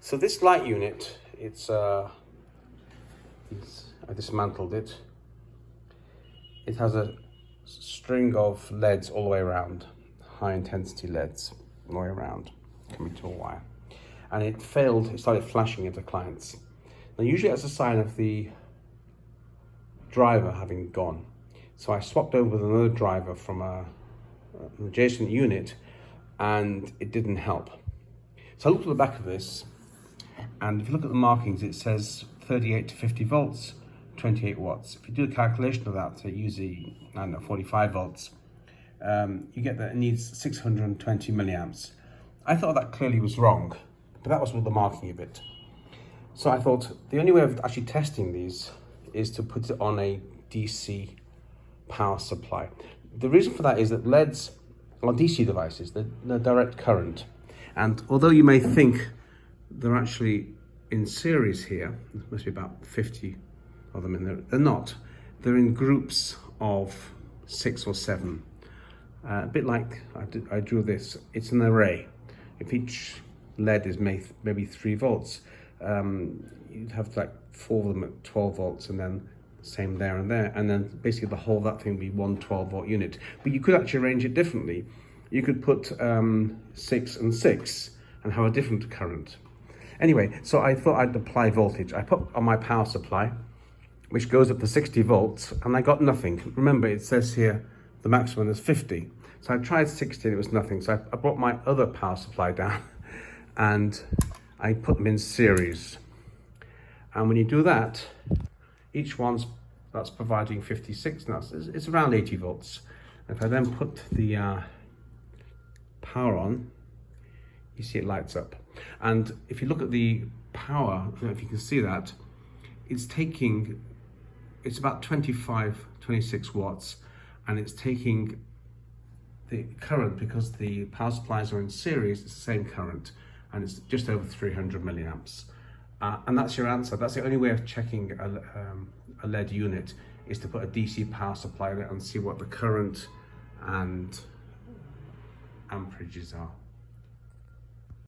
So this light unit, I dismantled it. It has a string of LEDs all the way around, high intensity LEDs all the way around, coming to a wire. And it started flashing into clients. Now usually that's a sign of the driver having gone. So I swapped over with another driver from an adjacent unit, and it didn't help. So I looked at the back of this, and if you look at the markings, it says 38 to 50 volts, 28 watts. If you do a calculation of that to use 45 volts, you get that it needs 620 milliamps. I thought that clearly was wrong, but that was with the marking of it. So I thought the only way of actually testing these is to put it on a DC power supply. The reason for that is that LEDs are DC devices, they're direct current. And although you may think they're actually in series here, there must be about 50 of them in there, they're not. They're in groups of 6 or 7. A bit like I drew this, it's an array. If each LED is maybe 3 volts, you'd have like 4 of them at 12 volts, and then same there and there, and then basically that thing would be one 12-volt unit. But you could actually arrange it differently. You could put 6 and 6 and have a different current. Anyway, so I thought I'd apply voltage. I put on my power supply, which goes up to 60 volts, and I got nothing. Remember, it says here the maximum is 50. So I tried 60 and it was nothing. So I brought my other power supply down and I put them in series. And when you do that, each that's providing 56, now it's around 80 volts. If I then put the power on, you see it lights up. And if you look at the power, I don't know if you can see that, it's about 26 watts, and it's taking the current, because the power supplies are in series, it's the same current, and it's just over 300 milliamps. And that's your answer. That's the only way of checking a LED unit, is to put a DC power supply in it and see what the current and amperages are.